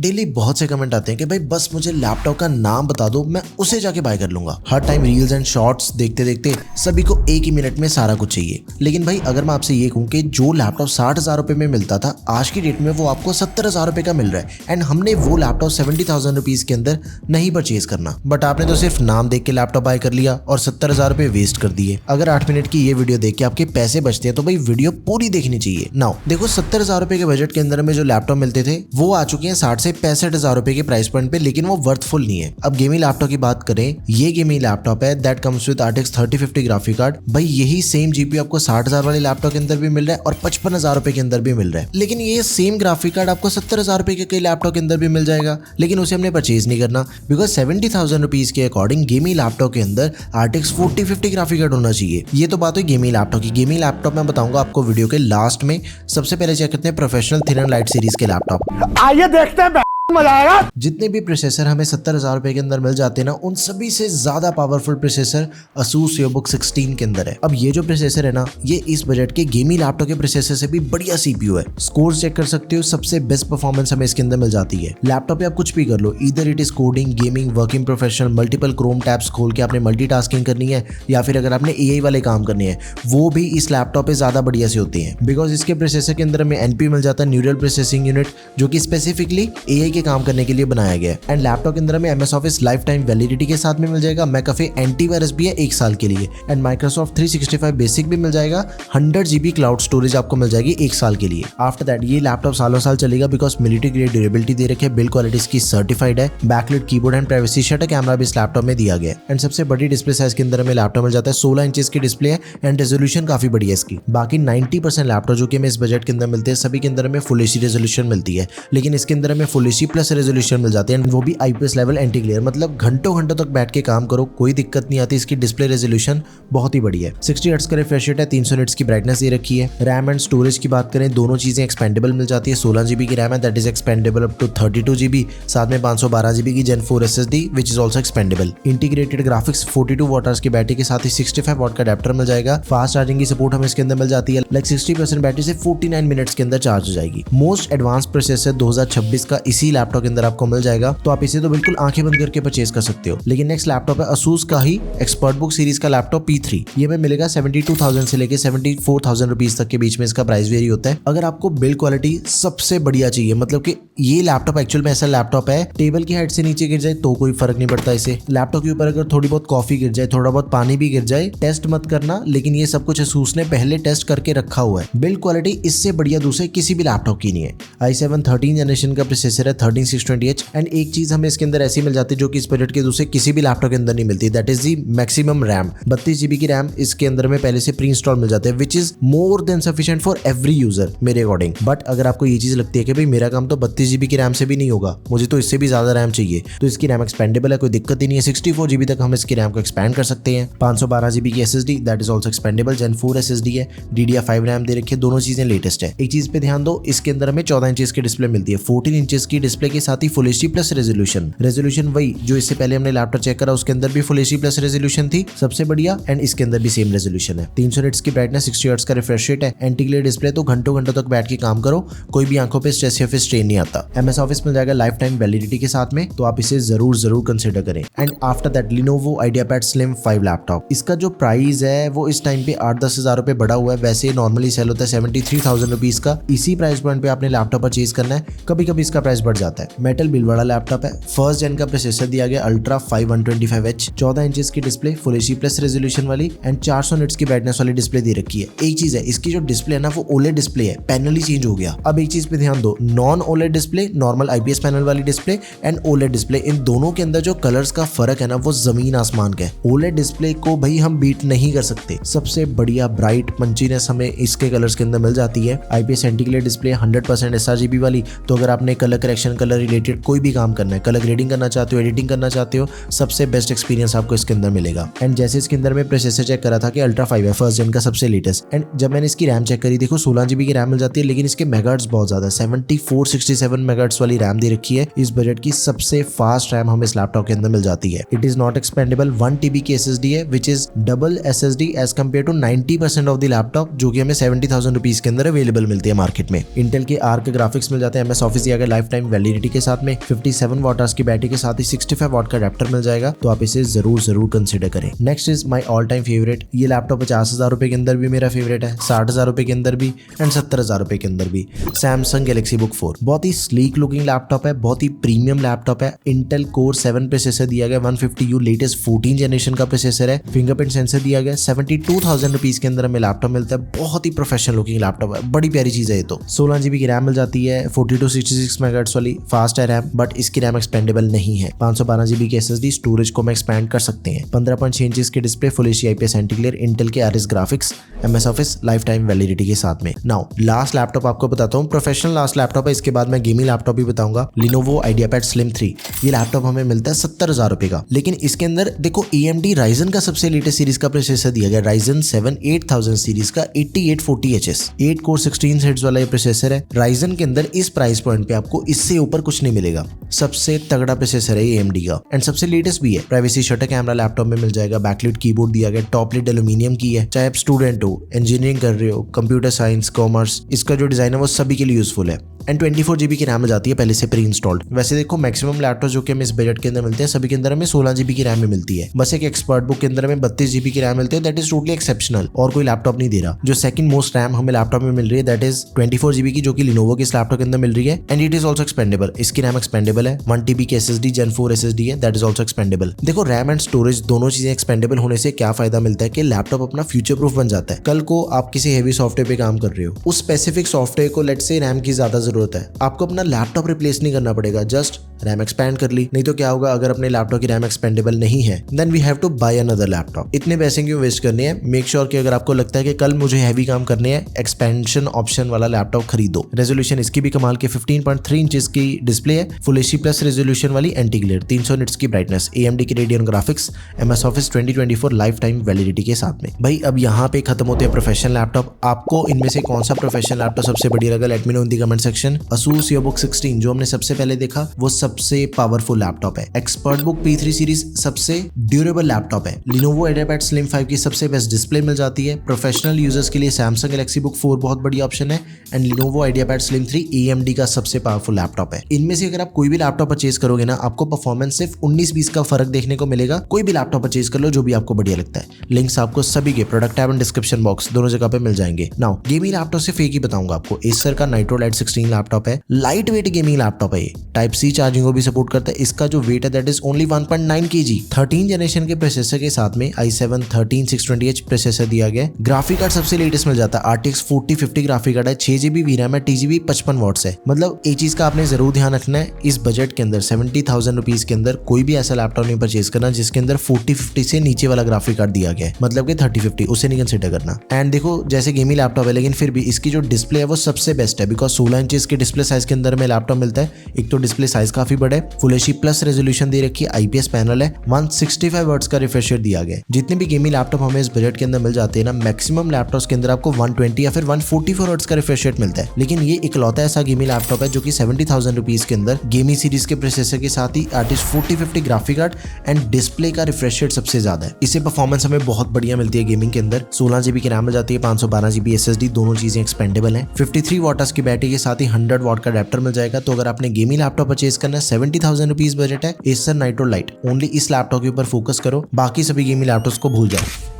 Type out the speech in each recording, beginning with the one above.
Daily बहुत से comment आते हैं कि भाई बस मुझे लैपटॉप का नाम बता दो, मैं उसे जाके बाय कर लूंगा। हर टाइम रील्स एंड शॉर्ट्स देखते देखते सभी को एक ही मिनट में सारा कुछ चाहिए। लेकिन भाई अगर मैं आपसे ये कहूँ कि जो लैपटॉप 60,000 रुपए में मिलता था, आज की डेट में वो आपको 70,000 रुपए का मिल रहा है, एंड हमने वो लैपटॉप 70,000 रुपीज के अंदर नहीं परचेज करना, बट आपने तो सिर्फ नाम देख के लैपटॉप बाय कर लिया और 70,000 रुपए वेस्ट कर दिए। अगर 8 मिनट की ये वीडियो देख के आपके पैसे बचते हैं तो भाई वीडियो पूरी देखनी चाहिए। नाउ देखो, 70,000 रुपए के बजट के अंदर में जो लैपटॉप मिलते थे वो आ चुके हैं 60 से 65,000 रुपए के प्राइस पॉइंट पे, लेकिन वो वर्थफुल नहीं है। अब गेमिंग लैपटॉप की बात करें, ये गेमिंग लैपटॉप है that comes with RTX 3050 graphic card. भाई यही सेम जीपीयू आपको 60,000 वाले लैपटॉप के अंदर भी मिल रहा है और 55,000 रुपए के अंदर भी मिल रहा है, लेकिन ये सेम ग्राफिक कार्ड आपको 70,000 रुपए के लैपटॉप के अंदर भी मिल जाएगा, लेकिन उसे हमने परचेज नहीं करना, बिकॉज 70,000 रुपीज के अकॉर्डिंग गेमिंग लैपटॉप के अंदर RTX 4050 ग्राफिक कार्ड होना चाहिए। ये तो बात हुई गेमिंग लैपटॉप की। गेमिंग लैपटॉप मैं बताऊंगा आपको वीडियो के लास्ट में। सबसे पहले चेक करते हैं professional thin and light series के लैपटॉप। आइए देखते हैं, मजा आएगा। जितने भी प्रोसेसर हमें 70,000 रुपए के अंदर मिल जाते हैं ना, उन सभी से ज्यादा पावरफुल प्रोसेसर Asus EvoBook 16 के अंदर है। अब ये जो प्रोसेसर है ना, ये इस बजट के गेमिंग लैपटॉप के प्रोसेसर से भी बढ़िया CPU है। स्कोर्स चेक कर सकते हो, सबसे बेस्ट परफॉर्मेंस हमें इसके अंदर मिल जाती है। लैपटॉप पे आप कुछ भी कर लो, इधर it is coding, gaming, working professional, multiple Chrome tabs खोल के आपने मल्टीटास्किंग करनी है, या फिर अगर आपने AI वाले काम करने हैं, वो भी इस लैपटॉप पे ज्यादा बढ़िया से होते हैं, बिकॉज इसके प्रोसेसर के अंदर हमें NP मिल जाता है, न्यूरल प्रोसेसिंग यूनिट, जो कि स्पेसिफिकली AI के काम करने के लिए बनाया गया है। एंड लैपटॉप के अंदर में MS Office life time validity के साथ में मिल जाएगा, मैकअफे एंटीवायरस भी है 1 साल के लिए, एंड Microsoft 365 बेसिक भी मिल जाएगा, 100 GB क्लाउड स्टोरेज आपको मिल जाएगी 1 साल के लिए। आफ्टर दैट ये लैपटॉप सालों साल चलेगा, बिकॉज मिलिट्री ग्रेड ड्यूरेबिलिटी दे रखे है, बिल्ड क्वालिटी इसकी सर्टिफाइड है, backlit keyboard and privacy shutter camera भी इस लैपटॉप में दिया गया है। एंड सबसे बड़ी डिस्प्ले साइज के अंदर में लैपटॉप मिल जाता है, 16 इंचेस की डिस्प्ले है, एंड रेजोल्यूशन काफी बढ़िया है इसकी। बाकी 90% लैपटॉप जो कि हमें इस बजट के अंदर मिलते हैं, सभी के अंदर में फुल HD रेजोल्यूशन मिलती है, लेकिन इसके अंदर में फुल HD प्लस रेजोल्यूशन मिल जाते हैं, वो भी IPS लेवल एंटी ग्लेयर, मतलब घंटों घंटों तक बैठ के काम करो, कोई दिक्कत नहीं आती। इसकी डिस्प्ले रेजोल्यूशन बहुत ही बढ़िया है, 60 हर्ट्ज का रिफ्रेश रेट है, 300 निट्स की ब्राइटनेस दे रखी है। रैम एंड स्टोरेज की बात करें, दोनों चीजें एक्सपेंडेबल मिल जाती है। 16 GB की रैम है that is expandable up to 32 GB, साथ में 512 GB की Gen 4 SSD which is also expendable. Integrated graphics, 42 what की बैटरी के साथ ही 65 वॉट का अडेप्टर मिल जाएगा। फास्ट चार्जिंग की सपोर्ट हमें इसके अंदर मिल जाती है, लाइक 60% बैटरी से 49 मिनट्स के अंदर चार्ज हो जाएगी। मोस्ट एडवांस प्रोसेसर 2026 का इसी लैपटॉप के अंदर आपको मिल जाएगा, तो आप इसे तो बिल्कुल आंखें बंद करके परचेज कर सकते हो। लेकिन नेक्स्ट लैपटॉप है Asus का ही एक्सपर्टबुक सीरीज का लैपटॉप P3। ये हमें मिलेगा 72,000 से लेके 74,000 रुपीज तक के बीच में इसका प्राइस वेरी होता है। अगर आपको बिल्ड क्वालिटी सबसे बढ़िया चाहिए, मतलब कि ये लैपटॉप एक्चुअल में ऐसा लैपटॉप है, टेबल की हाइट से नीचे गिर जाए तो कोई फर्क नहीं पड़ता इसे। लैपटॉप के ऊपर अगर थोड़ी बहुत कॉफी गिर जाए, थोड़ा बहुत पानी भी गिर जाए, टेस्ट मत करना, लेकिन ये सब कुछ Asus ने पहले टेस्ट करके रखा हुआ है। बिल्ड क्वालिटी इससे बढ़िया दूसरे किसी भी लैपटॉप की नहीं है। i7 13 जनरेशन का प्रोसेसर है, 13620H, एंड एक चीज हमें इसके अंदर ऐसी मिल जाती है जो कि इस बजट के दूसरे किसी भी लैपटॉप के अंदर नहीं मिलती, that is the maximum RAM. 32 GB की रैम इसके अंदर में पहले से प्री इंस्टॉल मिल जाते हैं, which is more than sufficient for every user मेरे अकॉर्डिंग। बट अगर आपको ये चीज लगती है कि भाई मेरा काम तो 32 GB की रैम से भी नहीं होगा, मुझे तो इससे भी ज्यादा रैम चाहिए, तो इसकी रैम एक्सपेंडेबल है, कोई दिक्कत ही नहीं है। 64 GB तक हम इसकी रैम को एक्सपेंड कर सकते हैं। 512 GB की SSD that is also expendable, Gen 4 SSD है, DDR5 रैम दे रखी है, दोनों चीजें लेटेस्ट है। एक चीज पे ध्यान दो, इसके अंदर हमें 14 इंचेस की डिस्प्ले मिलती है, 14 इंचेस की डिस्प्ले के साथ ही फुल HD प्लस रेजोल्यूशन वही जो इससे पहले हमने लैपटॉप चेक करा उसके अंदर भी फुल HD प्लस रेजोल्यूशन थी, सबसे बढ़िया, एंड इसके अंदर भी सेम रेजोल्यूशन है। 300 निट्स की ब्राइटनेस, 60 हर्ट्ज का रिफ्रेश रेट है, एंटी ग्लेयर डिस्प्ले, तो घंटों घंटों तक बैठ के काम करो, कोई भी आंखों पे स्ट्रेस या फिर स्ट्रेन नहीं आता। MS Office मिल जाएगा लाइफ टाइम वैलिडिटी के साथ में, तो आप इसे जरूर कंसिडर करें। And after that Lenovo IdeaPad Slim 5 laptop, इसका जो प्राइस है वो इस टाइम पे 8-10 हजार रुपए बढ़ा हुआ है, वैसे नॉर्मली सेल होता है 73,000 रुपीज का। इसी प्राइस पॉइंट पे आपने लैपटॉप परचेज करना है, कभी कभी इसका प्राइस बढ़ जाता है। मेटल बिल्ड वाला लैपटॉप है, फर्स्ट जेन का प्रोसेसर दिया गया Ultra 5 125H, 14 इंचेस की display, full HD plus resolution वाली, एंड 400 निट्स की ब्राइटनेस वाली डिस्प्ले दे रखी है। एक चीज है, इसकी जो डिस्प्ले है ना वो OLED डिस्प्ले है, पैनल ही चेंज हो गया। अब एक चीज पे ध्यान दो, non OLED display, normal IPS panel वाली डिस्प्ले एंड OLED डिस्प्ले, इन दोनों के अंदर जो कलर्स का फर्क है ना वो जमीन आसमान का है। OLED डिस्प्ले को भाई हम बीट नहीं कर सकते, सबसे बढ़िया ब्राइट पंचीनेस हमें इसके कलर्स के अंदर मिल जाती है। IPS anti glare display 100% sRGB वाली, तो अगर आपने कलर करेक्शन, कलर रिलेटेड कोई भी काम करना है, कलर ग्रेडिंग करना चाहते हो, एडिटिंग करना चाहते हो, सबसे बेस्ट एक्सपीरियंस आपको इसके अंदर मिलेगा। एंड जैसे इसके अंदर में प्रोसेसर चेक करा था कि Ultra 5 है, फर्स्ट जेन का सबसे लेटेस्ट, एंड जब मैंने इसकी रैम चेक करी, देखो 16 GB की रैम मिल जाती है, लेकिन इसके मेगाहर्ट्ज बहुत ज्यादा, 7467 मेगाहर्ट्ज वाली रैम दे रखी है। इस बजट की सबसे फास्ट रैम हमें इस लैपटॉप के अंदर मिल जाती है। It is not expandable, 1 TB की SSD है, which is double SSD as compare to 90% of the laptop, जो कि हमें 70,000 रुपीज के अंदर अवेलेबल मिलती है मार्केट में। इंटेल के आर्क ग्राफिक्स मिल जाते हैं, MS Office दिया गया लाइफ टाइम वैलिडिटी के साथ में 57 वॉट आवर्स की बैटरी के साथ ही 65 वॉट का अडेप्टर मिल जाएगा, तो आप इसे जरूर कंसिडर करें। Next is my all time favourite. ये लैपटॉप 50,000 रुपए के अंदर भी मेरा फेवरेट है, 60,000 रुपए के अंदर भी एंड 70,000 रुपए के अंदर भी। सैमसंग गैलेक्सी बुक 4 बहुत ही स्लीक लुकिंग लैपटॉप है, बहुत ही प्रीमियम लैपटॉप है। इंटेल कोर 7 प्रोसेसर दिया गया, 150U लेटेस्ट 14 जनरेशन का प्रोसेसर है, फिंगरप्रिंट सेंसर दिया गया। 72,000 रुपीज के अंदर हमें लैपटॉप मिलता है, बहुत ही प्रोफेशनल लुकिंग लैपटॉप है, बड़ी प्यारी चीज है ये तो। 16GB की रैम मिल जाती है, 4266 मेगाहर्ट्ज वाली फास्ट है रैम, बट इसकी रैम एक्सपेंडेबल नहीं है। 512GB की SSD स्टोरेज को हम एक्सपैंड कर सकते हैं। 15.6 इंच की display, full HD IPS anti glare, Intel के RS graphics, MS office life time validity के साथ में। नाउ लास्ट लैपटॉप आपको बताता हूँ, प्रोफेशनल लास्ट लैपटॉप है, इसके बाद मैं गेमिंग लैपटॉप भी बताऊंगा। Lenovo IdeaPad Slim 3 ये लैपटॉप हमें मिलता है 70,000 रुपए का, लेकिन इसके अंदर देखो AMD Ryzen का सबसे लेटेस्ट सीरीज का प्रोसेसर दिया गया, Ryzen 7 8000 सीरीज का 8840HS 8 कोर 16 थ्रेड्स वाला ये प्रोसेसर है। Ryzen के अंदर इस प्राइस पॉइंट पे आपको इससे ऊपर कुछ नहीं मिलेगा, सबसे तगड़ा प्रोसेसर है ये AMD का एंड सबसे लेटेस्ट भी है। प्राइवेसी शटर कैमरा लैपटॉप में मिल जाएगा, बैकलिट कीबोर्ड दिया गया, टॉप लिड एल्यूमिनियम की है। चाहे आप स्टूडेंट हो, इंजीनियरिंग कर रहे हो, कंप्यूटर साइंस, कॉमर्स, इसका जो डिजाइन है वो सभी के लिए यूजफुल है। एंड 24GB की रैम मिल जाती है पहले से प्री इंस्टॉल्ड। वैसे देखो मैक्सिमम लैपटॉप जो कि हमें इस बजट के अंदर मिलते हैं, सभी के अंदर हमें 16GB की रैम मिलती है। बस एक एक्सपर्ट बुक के अंदर हमें 32GB की रैम मिलती है, दैट इज टोटली एक्सेप्शनल, और कोई लैपटॉप नहीं दे रहा। जो सेकंड मोस्ट रैम हमें लैपटॉप में मिल रही है दैट इज 24GB की, जो कि Lenovo के इस लैपटॉप के अंदर मिल रही है and it is also expendable. इसकी रैम एक्सपेंडेबल है। 1TB की SSD Gen 4 SSD है, दैट इज ऑल्सो एक्सपेंडेबल। देखो रैम एंड स्टोरेज दोनों चीजें एक्सपेंडेबल होने से क्या फायदा मिलता है कि लैपटॉप अपना फ्यूचर प्रूफ बन जाता है। कल को आप किसी हेवी सॉफ्टवेयर पे काम कर रहे हो, उस स्पेसिफिक सॉफ्टवेयर को लेट्स से रैम की ज्यादा जरूरत है, आपको अपना लैपटॉप रिप्लेस नहीं करना पड़ेगा, जस्ट रैम एक्सपैंड कर ली। नहीं तो क्या होगा, अगर अपने लैपटॉप की रैम एक्सपेंडेबल नहीं है then we have to buy another laptop. इतने पैसे क्यों वेस्ट करने हैं? मेक श्योर कि अगर आपको लगता है कि कल मुझे हैवी काम करने हैं, एक्सपेंशन ऑप्शन वाला लैपटॉप खरीदो। रेजोल्यूशन इसकी भी कमाल के 15.3 इंचेस की डिस्प्ले है, फुल एचडी प्लस रेजोल्यूशन वाली, एंटी ग्लेयर, 300 निट्स की ब्राइटनेस, AMD की Radeon graphics, MS office 2024 life time validity के साथ में। भाई अब यहाँ पे खत्म होते हैं प्रोफेशनल लैपटॉप। आपको इनमें से कौन सा प्रोफेशनल लैपटॉप सबसे बढ़िया लगा? Let me know in the comment section. Asus EvoBook 16 जो हमने सबसे पहले देखा वो सबसे पावरफुल लैपटॉप है। ExpertBook P3 सीरीज सबसे ड्यूरेबल लैपटॉप है। Lenovo IdeaPad Slim 5 की सबसे बेस्ट डिस्प्ले मिल जाती है। प्रोफेशनल यूजर्स के लिए Samsung Galaxy Book 4 बहुत बढ़िया ऑप्शन है and Lenovo IdeaPad Slim 3 AMD का सबसे पावरफुल लैपटॉप है। इनमें से अगर आप कोई भी लैपटॉप परचेज करोगे ना, आपको परफॉर्मेंस सिर्फ 19-20 का फर्क देखने को मिलेगा। कोई भी लैपटॉप परचेज कर लो जो भी आपको बढ़िया लगता है। लिंक्स आपको सभी के product tab and description box दोनों जगह पे मिल जाएंगे। नाउ गेमिंग लैपटॉप से फेक ही बताऊंगा आपको। Acer का Nitro Lite 16 लैपटॉप है, लाइट वेट गेमिंग लैपटॉप है ये, Type-C चार्जिंग को भी सपोर्ट करता है। इसका जो वेट है that is only 1.9 kg। 13 generation के प्रोसेसर के साथ में i7 13620H प्रोसेसर दिया गया। ग्राफिक कार्ड सबसे लेटेस्ट मिल जाता है, RTX 4050 ग्राफिक कार्ड है, 6GB VRAM है, TGB 55 वॉट्स है। मतलब एक चीज का आपने जरूर ध्यान रखना है, इस बजट के अंदर 70,000 रुपीज के अंदर कोई भी ऐसा लैपटॉप नहीं परचेज करना जिसके अंदर 4050 से नीचे वाला ग्राफिक कार्ड दिया गया है, मतलब कि 3050 उसे नहीं कंसिडर करना। एंड देखो जैसे गेमिंग लैपटॉप है लेकिन फिर भी इसकी जो डिस्प्ले है वो सबसे बेस्ट है, बिकॉज 16 इंचेस के डिस्प्ले साइज के अंदर में लैपटॉप मिलता है। एक तो डिस्प्ले साइज काफी बड़ा है, फुल एचडी प्लस रेजोल्यूशन दे रखी है, IPS पैनल है, 165 हर्ट्ज का रिफ्रेश रेट दिया गया है। जितने भी गेमिंग लैपटॉप हमें इस बजट के अंदर मिल जाते हैं ना, मैक्सिमम लैपटॉप्स के अंदर आपको 120 या फिर 144 हर्ट्ज का रिफ्रेश रेट मिलता है, लेकिन ये इकलौता ऐसा गेमिंग लैपटॉप है जो कि 70,000 रुपीज के अंदर गेमिंग सीरीज के प्रोसेसर के साथ ही RTX 4050 graphic card and display का रिफ्रेश रेट सबसे ज्यादा है। इससे परफॉर्मेंस हमें बहुत बढ़िया मिलती है गेमिंग के अंदर। 16GB की रैम मिल जाती है, 512GB SSD, दोनों चीजें एक्सपेंडेबल है। 53 वॉट की बैटरी के साथ ही 100 वॉट का अडेप्टर मिल जाएगा। तो अगर आपने गेमिंग लैपटॉप परचेज करना है, 70,000 रुपीज बजट है, Acer Nitro Lite, ओनली इस लैपटॉप के ऊपर फोकस करो, बाकी सभी गेमिंग लैपटॉप्स को भूल जाओ।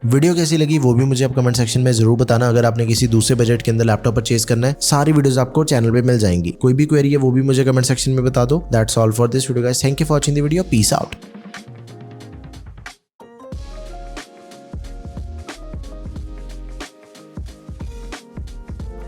वीडियो कैसी लगी वो भी मुझे आप कमेंट सेक्शन में जरूर बताना। अगर आपने किसी दूसरे बजट के अंदर लैपटॉप परचेज करना है, सारी वीडियोस आपको चैनल पे मिल जाएंगी। कोई भी क्वेरी है वो भी मुझे कमेंट सेक्शन में बता दो। That's all for this video guys, thank you for watching the video, peace out.